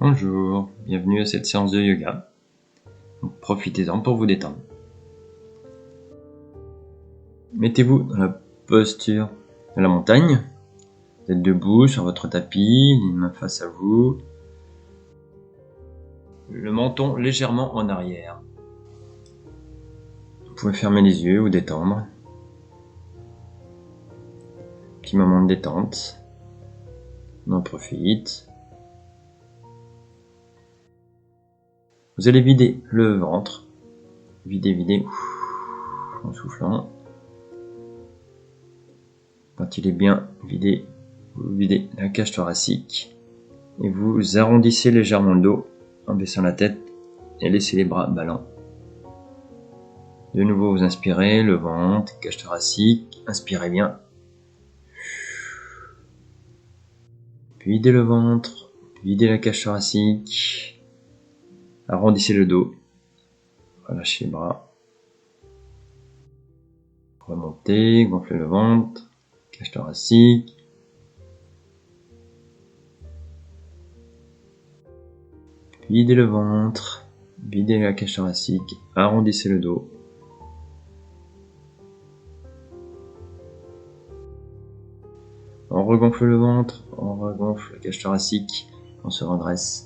Bonjour, bienvenue à cette séance de yoga. Profitez-en pour vous détendre. Mettez-vous dans la posture de la montagne. Vous êtes debout sur votre tapis, les mains face à vous. Le menton légèrement en arrière. Vous pouvez fermer les yeux ou détendre. Petit moment de détente. On en profite. Vous allez vider le ventre. Vider en soufflant. Quand il est bien vidé, vous videz la cage thoracique et vous arrondissez légèrement le dos en baissant la tête et laissez les bras ballants. De nouveau, vous inspirez le ventre, cage thoracique, inspirez bien. Videz le ventre, videz la cage thoracique, arrondissez le dos, relâchez les bras. Remontez, gonflez le ventre, cage thoracique. Videz le ventre, videz la cage thoracique, arrondissez le dos. On regonfle le ventre, on regonfle la cage thoracique, on se redresse.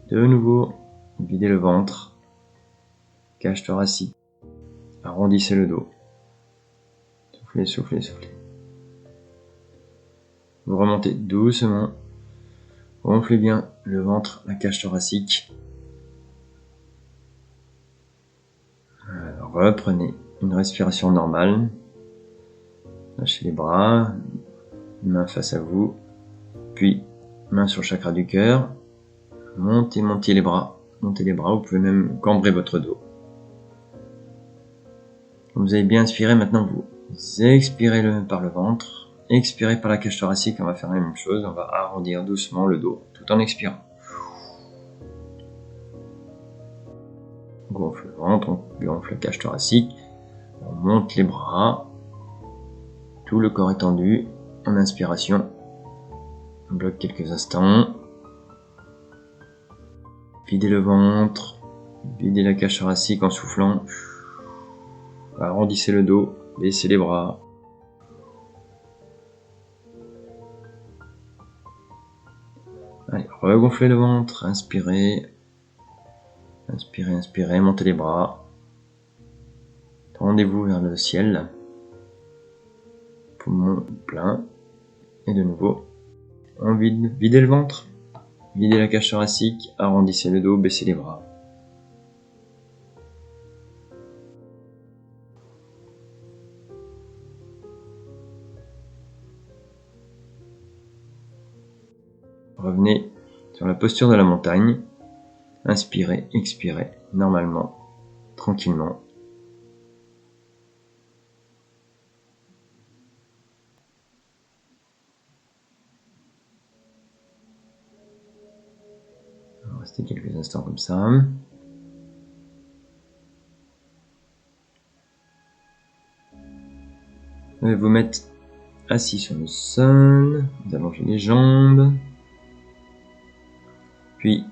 De nouveau, videz le ventre, cage thoracique, arrondissez le dos. Soufflez, soufflez, soufflez. Vous remontez doucement, gonflez bien le ventre, la cage thoracique. Alors, reprenez une respiration normale. Lâchez les bras, main face à vous, puis main sur le chakra du cœur. Montez les bras, vous pouvez même cambrer votre dos. Vous avez bien inspiré, maintenant vous expirez par le ventre, expirez par la cage thoracique, on va faire la même chose, on va arrondir doucement le dos tout en expirant. On gonfle le ventre, on gonfle la cage thoracique, on monte les bras, tout le corps est tendu, en inspiration, on bloque quelques instants. Videz le ventre, videz la cage thoracique en soufflant. Arrondissez le dos, baissez les bras. Allez, regonflez le ventre, inspirez. Inspirez, inspirez, montez les bras. Tendez-vous vers le ciel. Poumon plein. Et de nouveau, on vide. Videz le ventre. Videz la cage thoracique, arrondissez le dos, baissez les bras. Revenez sur la posture de la montagne. Inspirez, expirez, normalement, tranquillement. On va rester quelques instants comme ça. Vous allez vous mettre assis sur le sol, vous allongez les jambes, puis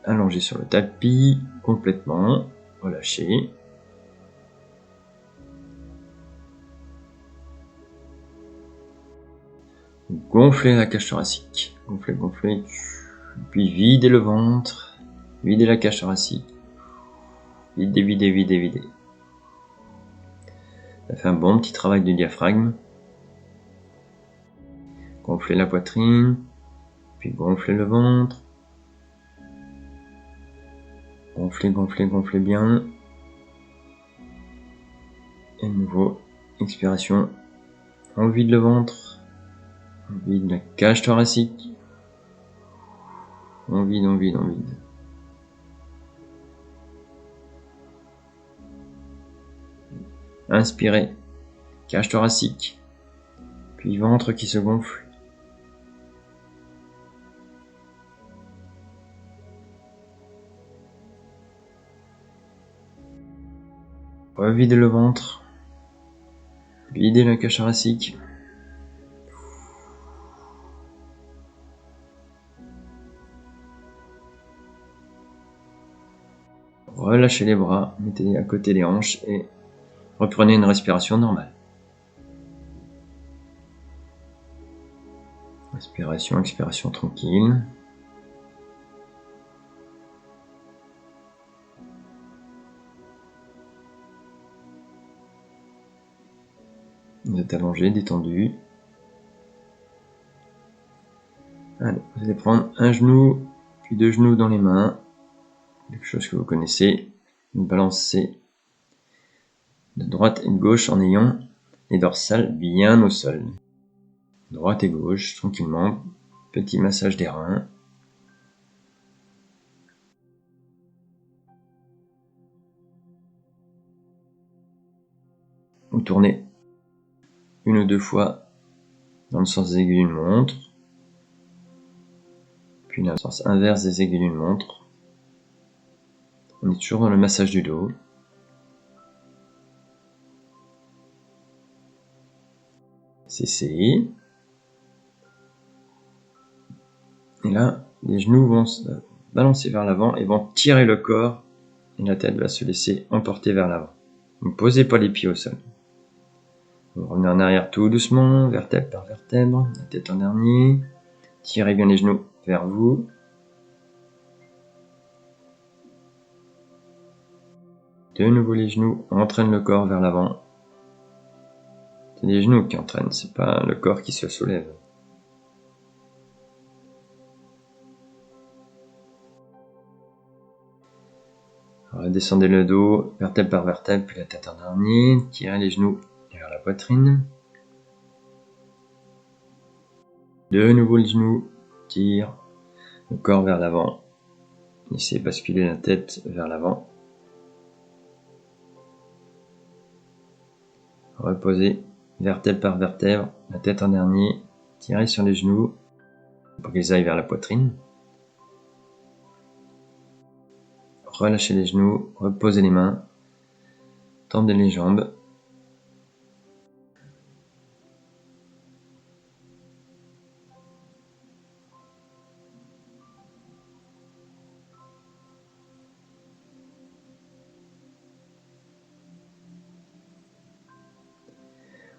allongez sur le tapis complètement, relâchez. Gonflez la cage thoracique, gonflez, gonflez, puis videz le ventre, videz la cage thoracique, videz, videz, videz, videz. Ça fait un bon petit travail de diaphragme. Gonflez la poitrine, puis gonflez le ventre. Gonflez, gonflez, gonflez bien. Et de nouveau, expiration. On vide le ventre. On vide la cage thoracique. On vide, on vide, on vide. Inspirez, cage thoracique, puis ventre qui se gonfle. Revidez le ventre, videz la cage thoracique. relâchez les bras, mettez à côté les hanches et reprenez une respiration normale. Inspiration, expiration tranquille. Vous êtes allongé, détendu. Allez, vous allez prendre un genou, puis 2 genoux dans les mains. Quelque chose que vous connaissez. Vous balancez de droite et de gauche en ayant les dorsales bien au sol. Droite et gauche, tranquillement. Petit massage des reins. Vous tournez 1 ou 2 fois dans le sens des aiguilles d'une montre, puis dans le sens inverse des aiguilles d'une montre. On est toujours dans le massage du dos. Cessez. Et là, les genoux vont se balancer vers l'avant et vont tirer le corps et la tête va se laisser emporter vers l'avant. Ne posez pas les pieds au sol. Vous revenez en arrière tout doucement, vertèbre par vertèbre, la tête en dernier. Tirez bien les genoux vers vous. De nouveau les genoux entraînent le corps vers l'avant. C'est les genoux qui entraînent, c'est pas le corps qui se soulève. Redescendez le dos, vertèbre par vertèbre, puis la tête en dernier. Tirez les genoux vers la poitrine. De nouveau le genou, tire le corps vers l'avant. Laissez basculer la tête vers l'avant. Reposez vertèbre par vertèbre, la tête en dernier. Tirez sur les genoux pour qu'ils aillent vers la poitrine. Relâchez les genoux, reposez les mains, tendez les jambes.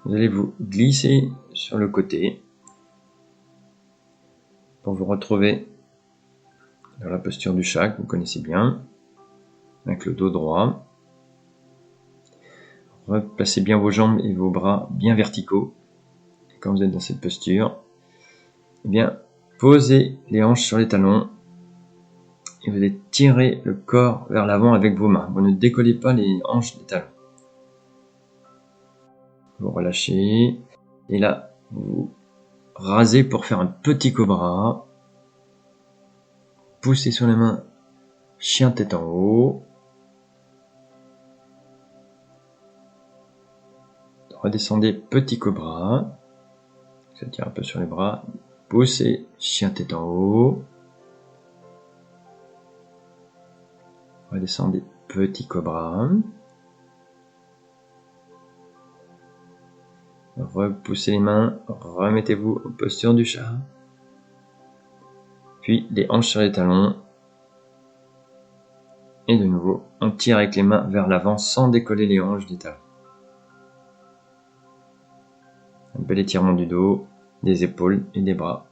Vous allez vous glisser sur le côté pour vous retrouver dans la posture du chat que vous connaissez bien, avec le dos droit. Replacez bien vos jambes et vos bras bien verticaux. Et quand vous êtes dans cette posture, eh bien, posez les hanches sur les talons et vous allez tirer le corps vers l'avant avec vos mains. Vous ne décollez pas les hanches des talons. Vous relâchez et là, vous rasez pour faire un petit cobra. Poussez sur les mains, chien tête en haut. Redescendez, petit cobra. Ça tire un peu sur les bras. Poussez, chien tête en haut. Redescendez, petit cobra. Repoussez les mains, remettez-vous en posture du chat. Puis les hanches sur les talons. Et de nouveau, on tire avec les mains vers l'avant sans décoller les hanches des talons. Un bel étirement du dos, des épaules et des bras.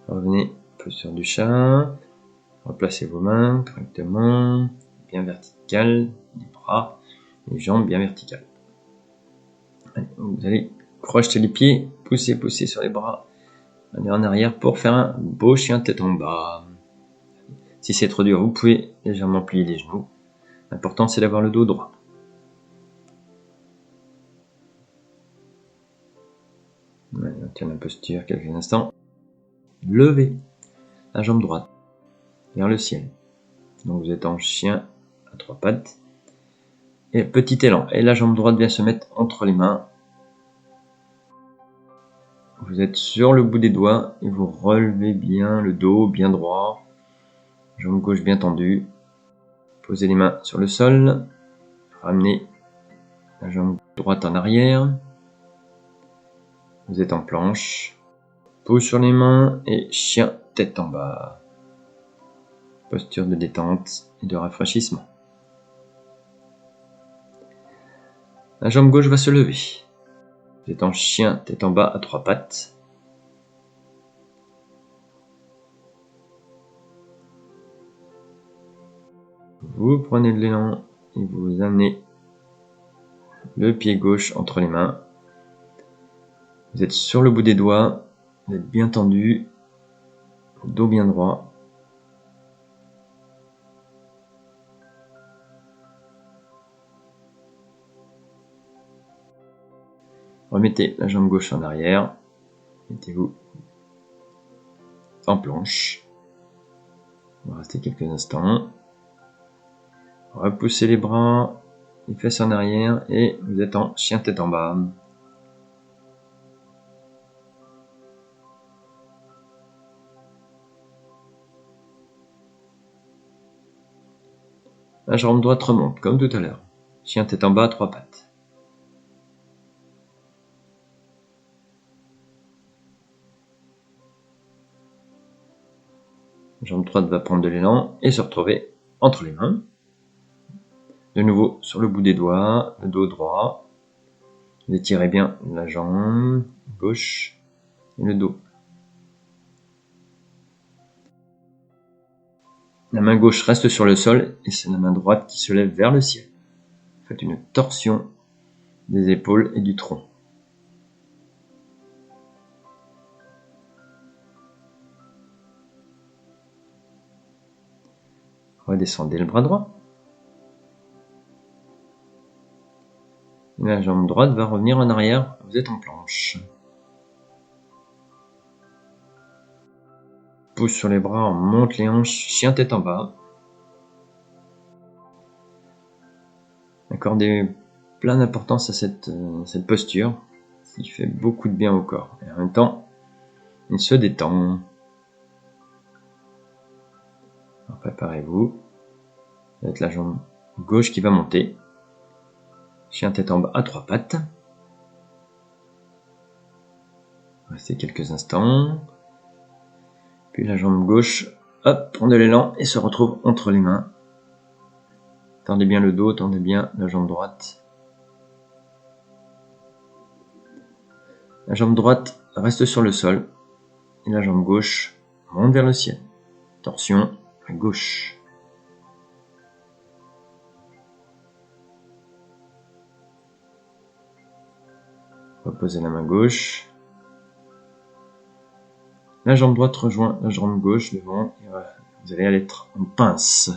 Revenez, posture du chat. Replacez vos mains correctement, bien verticales, les bras, les jambes bien verticales. Allez, vous allez crocheter les pieds, pousser sur les bras. Allez en arrière pour faire un beau chien tête en bas. Si c'est trop dur, vous pouvez légèrement plier les genoux. L'important c'est d'avoir le dos droit. Allez, on tient la posture quelques instants. Levez la jambe droite vers le ciel. Donc vous êtes en chien à 3 pattes. Et petit élan. Et la jambe droite vient se mettre entre les mains. Vous êtes sur le bout des doigts et vous relevez bien le dos, bien droit. Jambe gauche bien tendue. Posez les mains sur le sol. Ramenez la jambe droite en arrière. Vous êtes en planche. Pouce sur les mains et chien tête en bas. Posture de détente et de rafraîchissement. La jambe gauche va se lever. Vous êtes en chien tête en bas à 3 pattes. Vous prenez de l'élan et vous amenez le pied gauche entre les mains. Vous êtes sur le bout des doigts, vous êtes bien tendu, dos bien droit. Remettez la jambe gauche en arrière, mettez-vous en planche. On va rester quelques instants. Repoussez les bras, les fesses en arrière et vous êtes en chien tête en bas. La jambe droite remonte, comme tout à l'heure. Chien tête en bas, 3 pattes. La jambe droite va prendre de l'élan et se retrouver entre les mains. De nouveau sur le bout des doigts, le dos droit. Vous étirez bien la jambe gauche et le dos. La main gauche reste sur le sol et c'est la main droite qui se lève vers le ciel. Faites une torsion des épaules et du tronc. Redescendez le bras droit. Et la jambe droite va revenir en arrière, vous êtes en planche. Pouce sur les bras, on monte les hanches, chien tête en bas. Accordez plein d'importance à cette posture qui fait beaucoup de bien au corps. Et en même temps, il se détend. Alors préparez-vous. Vous avez la jambe gauche qui va monter. Chien tête en bas à 3 pattes. Restez quelques instants. Puis la jambe gauche, hop, prend de l'élan et se retrouve entre les mains. Tendez bien le dos, tendez bien la jambe droite. La jambe droite reste sur le sol et la jambe gauche monte vers le ciel. Torsion à gauche. Reposez la main gauche. La jambe droite rejoint la jambe gauche devant et voilà, vous allez être en pince.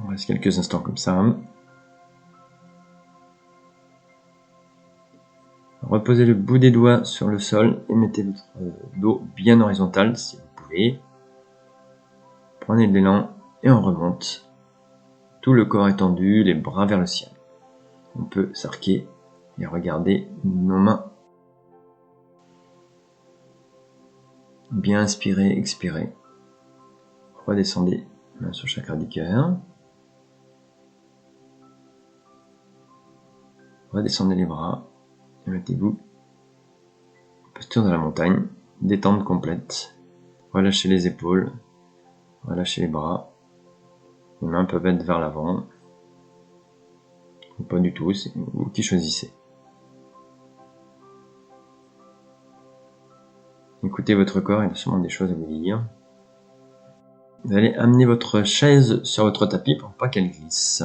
On reste quelques instants comme ça. Reposez le bout des doigts sur le sol et mettez votre dos bien horizontal si vous pouvez. Prenez de l'élan et on remonte. Tout le corps est tendu, les bras vers le ciel. On peut s'arquer et regarder nos mains. Bien inspirez, expirez. Redescendez, main sur le chakra du cœur. Redescendez les bras et mettez-vous posture de la montagne, détente complète. Relâchez les épaules, relâchez les bras. Les mains peuvent être vers l'avant ou pas du tout, c'est vous qui choisissez. Écoutez votre corps, il a sûrement des choses à vous dire. Vous allez amener votre chaise sur votre tapis pour pas qu'elle glisse.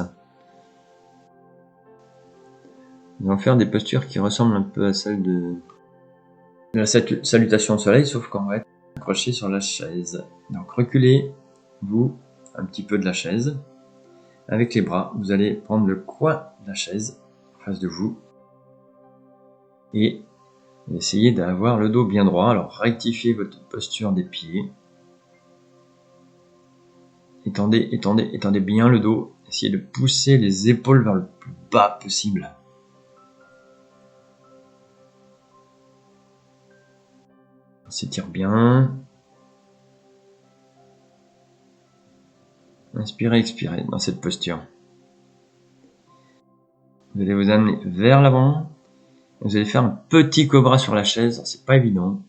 Nous allons faire des postures qui ressemblent un peu à celles de la salutation au soleil, sauf qu'on va être accroché sur la chaise. Donc reculez-vous un petit peu de la chaise. Avec les bras, vous allez prendre le coin de la chaise en face de vous et essayez d'avoir le dos bien droit. Alors rectifiez votre posture des pieds. Étendez, étendez, étendez bien le dos. Essayez de pousser les épaules vers le plus bas possible. On s'étire bien. Inspirez, expirez dans cette posture. Vous allez vous amener vers l'avant. Vous allez faire un petit cobra sur la chaise, c'est pas évident.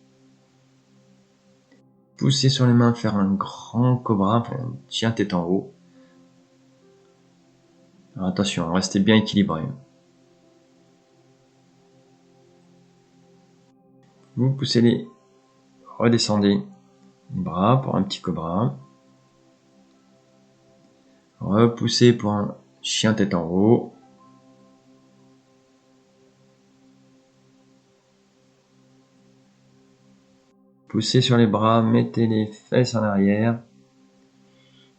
Poussez sur les mains, faire un grand cobra, enfin, un chien tête en haut. Alors attention, restez bien équilibré. Vous poussez les... Redescendez les bras pour un petit cobra. Repoussez pour un chien tête en haut. Poussez sur les bras, mettez les fesses en arrière.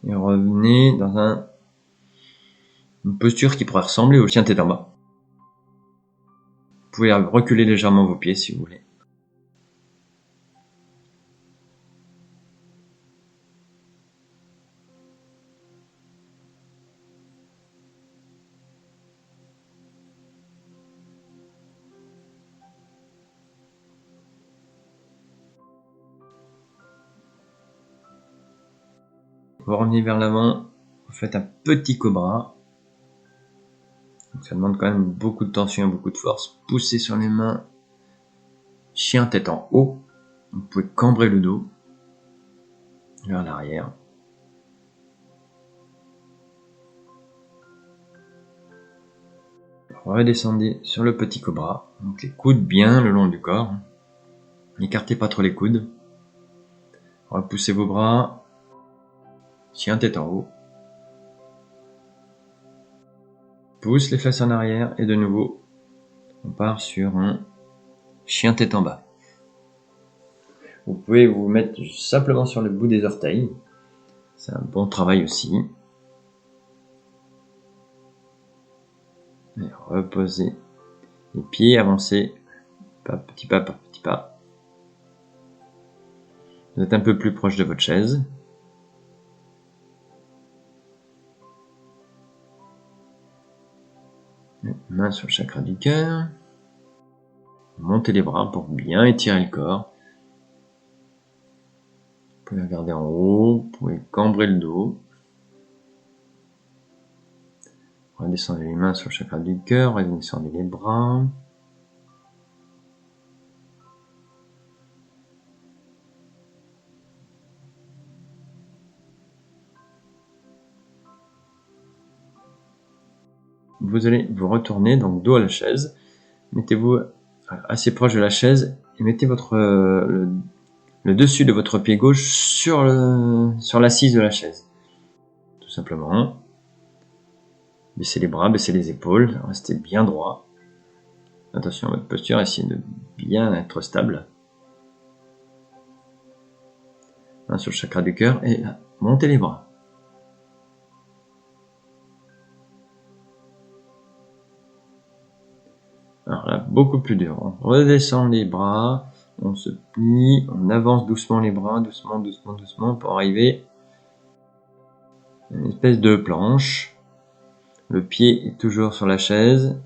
Et revenez dans une posture qui pourrait ressembler au chien tête en bas. Vous pouvez reculer légèrement vos pieds si vous voulez. Vous revenez vers l'avant, vous faites un petit cobra. Donc ça demande quand même beaucoup de tension et beaucoup de force. Poussez sur les mains, chien tête en haut. Vous pouvez cambrer le dos vers l'arrière. Redescendez sur le petit cobra. Donc les coudes bien le long du corps. N'écartez pas trop les coudes. Repoussez vos bras. Chien tête en haut. Pousse les fesses en arrière et de nouveau, on part sur un chien tête en bas. Vous pouvez vous mettre simplement sur le bout des orteils. C'est un bon travail aussi. Et reposez les pieds, avancez petit pas par petit pas. Vous êtes un peu plus proche de votre chaise. Main sur le chakra du cœur. Montez les bras pour bien étirer le corps. Vous pouvez regarder en haut, vous pouvez cambrer le dos. Redescendez les mains sur le chakra du cœur, redescendez les bras. Vous allez vous retourner, donc dos à la chaise. Mettez-vous assez proche de la chaise et mettez le dessus de votre pied gauche sur l'assise de la chaise. Tout simplement. Baissez les bras, baissez les épaules, restez bien droit. Attention à votre posture, essayez de bien être stable. Main sur le chakra du cœur et montez les bras. Alors là, beaucoup plus dur. On redescend les bras, on se plie, on avance doucement les bras, doucement, doucement, doucement, pour arriver à une espèce de planche. Le pied est toujours sur la chaise.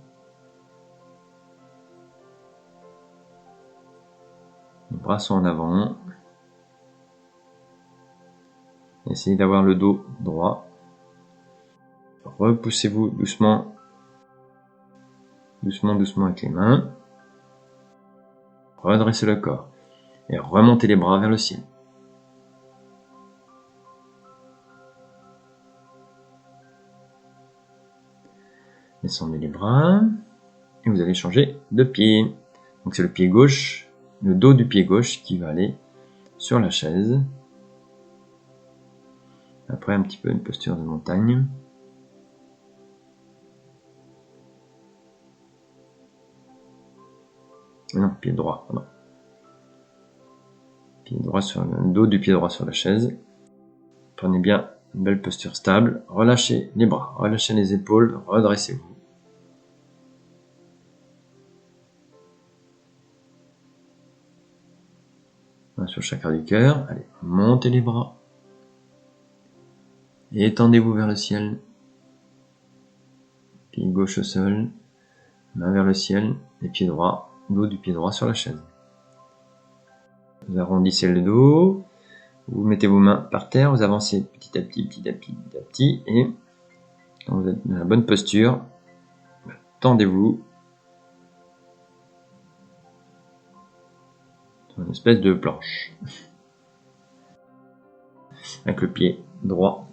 Les bras sont en avant. Essayez d'avoir le dos droit. Repoussez-vous doucement. Doucement, doucement avec les mains. Redressez le corps. Et remontez les bras vers le ciel. Descendez les bras. Et vous allez changer de pied. Donc c'est le pied gauche, le dos du pied gauche qui va aller sur la chaise. Après un petit peu une posture de montagne. Non, pied droit, pardon. Pied droit sur le dos du pied droit sur la chaise. Prenez bien une belle posture stable. Relâchez les bras, relâchez les épaules, redressez-vous. Sur le chakra du cœur, allez, montez les bras. Et étendez-vous vers le ciel. Pied gauche au sol, main vers le ciel, et pied droit, dos du pied droit sur la chaise. Vous arrondissez le dos, vous mettez vos mains par terre, vous avancez petit à petit, petit à petit, petit à petit, et quand vous êtes dans la bonne posture, tendez-vous. une espèce de planche. Avec le pied droit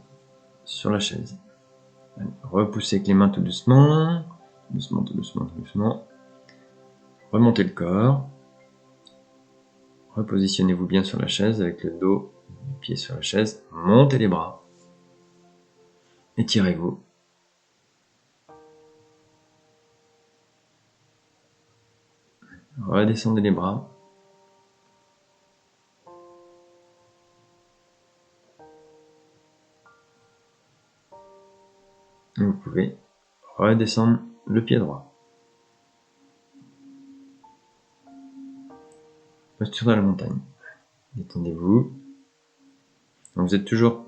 sur la chaise. Allez, repoussez avec les mains tout doucement. Doucement, tout doucement, tout doucement. Remontez le corps. Repositionnez-vous bien sur la chaise avec le dos du pied sur la chaise. Montez les bras. Étirez-vous. Redescendez les bras. Et vous pouvez redescendre le pied droit. Posture de la montagne. Détendez-vous. Donc vous êtes toujours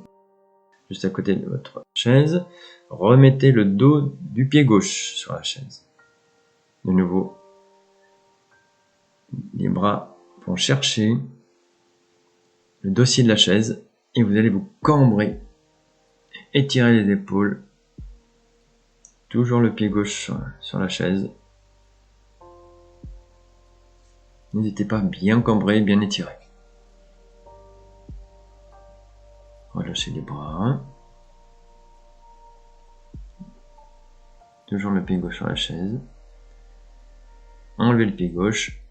juste à côté de votre chaise. Remettez le dos du pied gauche sur la chaise. De nouveau, les bras vont chercher le dossier de la chaise et vous allez vous cambrer, étirer les épaules. Toujours le pied gauche sur la chaise. N'hésitez pas à bien cambrer, bien étirer. Relâchez les bras. Toujours le pied gauche sur la chaise. Enlevez le pied gauche.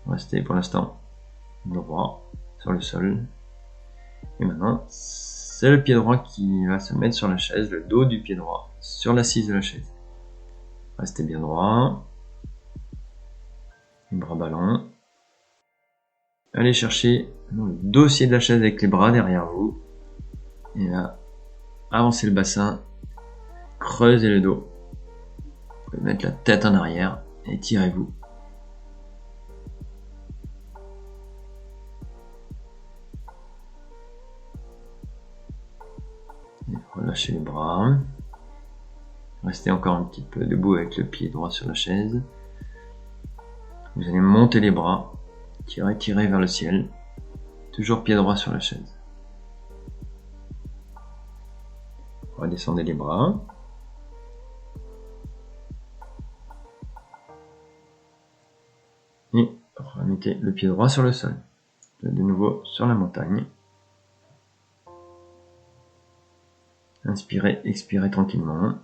Restez pour l'instant droit sur le sol. Et maintenant, c'est le pied droit qui va se mettre sur la chaise, le dos du pied droit sur l'assise de la chaise. Restez bien droit. Les bras ballants. Allez chercher le dossier de la chaise avec les bras derrière vous. Et là, avancez le bassin. Creusez le dos. Vous pouvez mettre la tête en arrière. Étirez-vous. Relâchez les bras. Restez encore un petit peu debout avec le pied droit sur la chaise. Vous allez monter les bras. Tirez vers le ciel. Toujours pied droit sur la chaise. Redescendez les bras. Et remettez le pied droit sur le sol. De nouveau sur la montagne. Inspirez, expirez tranquillement.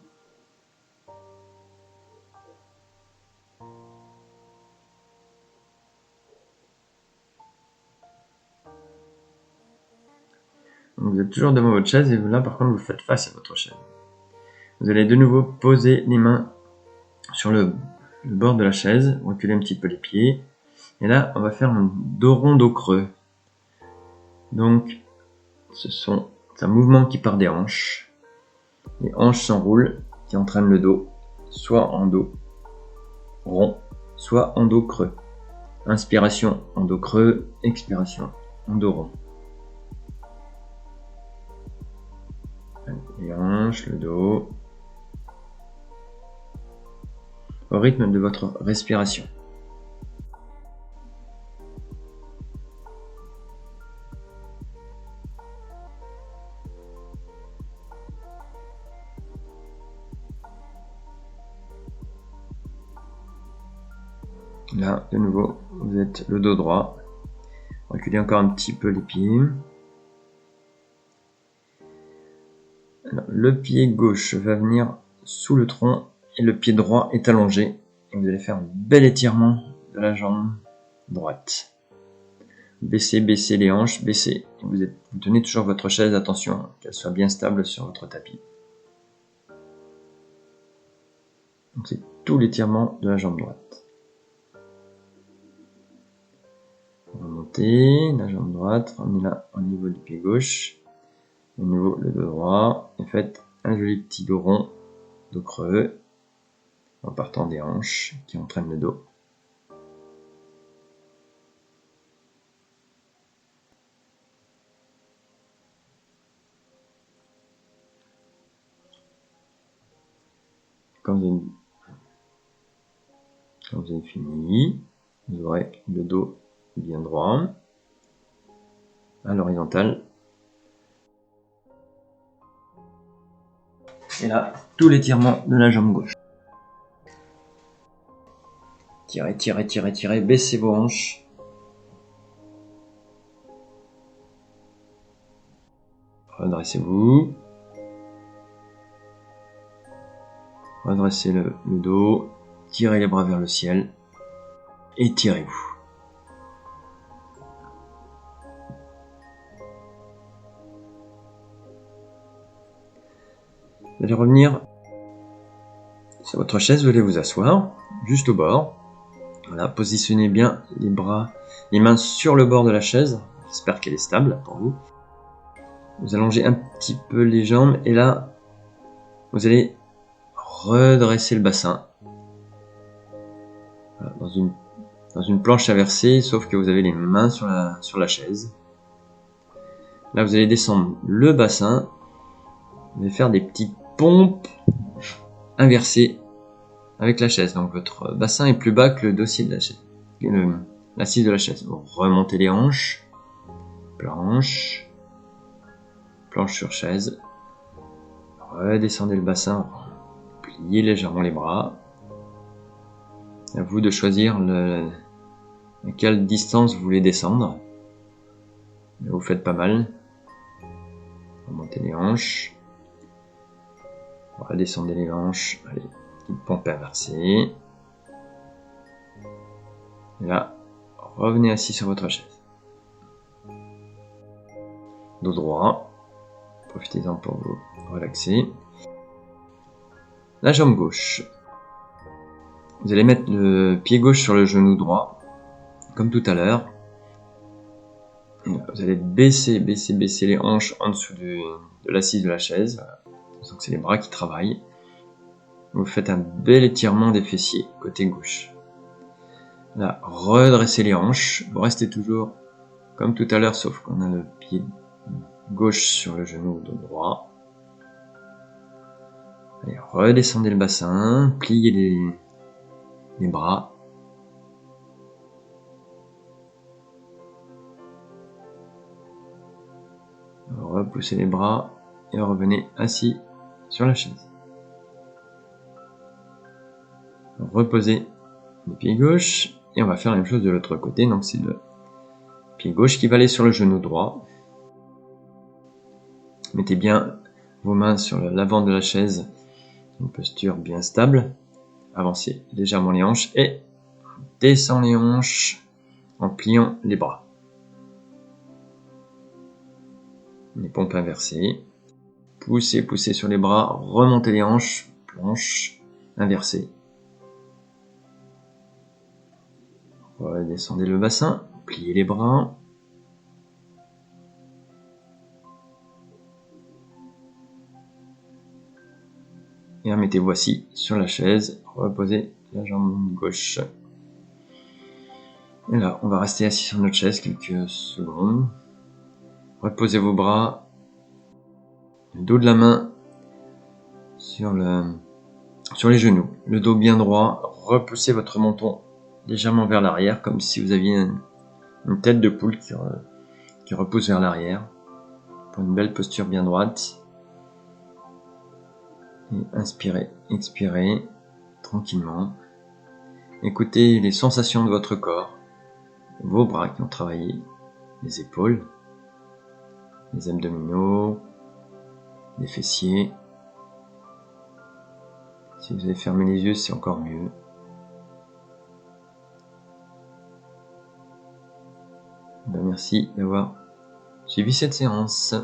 Vous êtes toujours devant votre chaise et là par contre vous faites face à votre chaise. Vous allez de nouveau poser les mains sur le bord de la chaise, reculer un petit peu les pieds. Et là on va faire un dos rond, dos creux. Donc c'est un mouvement qui part des hanches. Les hanches s'enroulent, qui entraînent le dos, soit en dos rond, soit en dos creux. Inspiration en dos creux, expiration en dos rond. Les hanches, le dos, au rythme de votre respiration. Là, de nouveau, vous êtes le dos droit. Reculez encore un petit peu les pieds. Alors, le pied gauche va venir sous le tronc et le pied droit est allongé. Et vous allez faire un bel étirement de la jambe droite. Baissez les hanches, baissez. Vous tenez toujours votre chaise, attention qu'elle soit bien stable sur votre tapis. Donc c'est tout l'étirement de la jambe droite. Remontez la jambe droite, ramenez-la au niveau du pied gauche, au niveau le dos droit, et faites un joli petit dos rond, dos creux, en partant des hanches qui entraînent le dos. Quand vous avez fini, vous aurez le dos bien droit, à l'horizontale. Et là, tout l'étirement de la jambe gauche. tirez, tirez, tirez, tirez, baissez vos hanches. Redressez-vous. Redressez le dos, tirez les bras vers le ciel, étirez-vous. Vous allez revenir sur votre chaise, vous allez vous asseoir, juste au bord. Voilà, positionnez bien les bras, les mains sur le bord de la chaise. J'espère qu'elle est stable pour vous. Vous allongez un petit peu les jambes et là, vous allez redresser le bassin. Voilà, dans une planche inversée, sauf que vous avez les mains sur la chaise. Là, vous allez descendre le bassin. Vous allez faire des petites pompes inversées avec la chaise. Donc votre bassin est plus bas que le dossier de la chaise, l'assise de la chaise. Vous remontez les hanches, planche sur chaise. Redescendez le bassin, pliez légèrement les bras. À vous de choisir à quelle distance vous voulez descendre. Vous faites pas mal. Remontez les hanches. Redescendez les hanches. Allez, petite pompe inversée. Et là, revenez assis sur votre chaise. Dos droit. Profitez-en pour vous relaxer. La jambe gauche. Vous allez mettre le pied gauche sur le genou droit, comme tout à l'heure. Vous allez baisser les hanches en dessous de l'assise de la chaise. Donc c'est les bras qui travaillent. Vous faites un bel étirement des fessiers, côté gauche. Là, redressez les hanches. Vous restez toujours comme tout à l'heure, sauf qu'on a le pied gauche sur le genou droit. Allez, redescendez le bassin, pliez les bras. Repoussez les bras et revenez assis sur la chaise. Reposez le pied gauche et on va faire la même chose de l'autre côté. Donc c'est le pied gauche qui va aller sur le genou droit. Mettez bien vos mains sur l'avant de la chaise, une posture bien stable. Avancez légèrement les hanches et descendez les hanches en pliant les bras. Les pompes inversées. Poussez sur les bras, remontez les hanches, planche inversée. Redescendez le bassin, pliez les bras. Et remettez-vous assis sur la chaise, reposez la jambe gauche. Et là, on va rester assis sur notre chaise quelques secondes. Reposez vos bras, le dos de la main sur les genoux, le dos bien droit. Repoussez votre menton légèrement vers l'arrière, comme si vous aviez une tête de poule qui repousse vers l'arrière, pour une belle posture bien droite. Et inspirez, expirez, tranquillement. Écoutez les sensations de votre corps, vos bras qui ont travaillé, les épaules, les abdominaux, les fessiers. Si vous avez fermé les yeux, c'est encore mieux. Merci d'avoir suivi cette séance.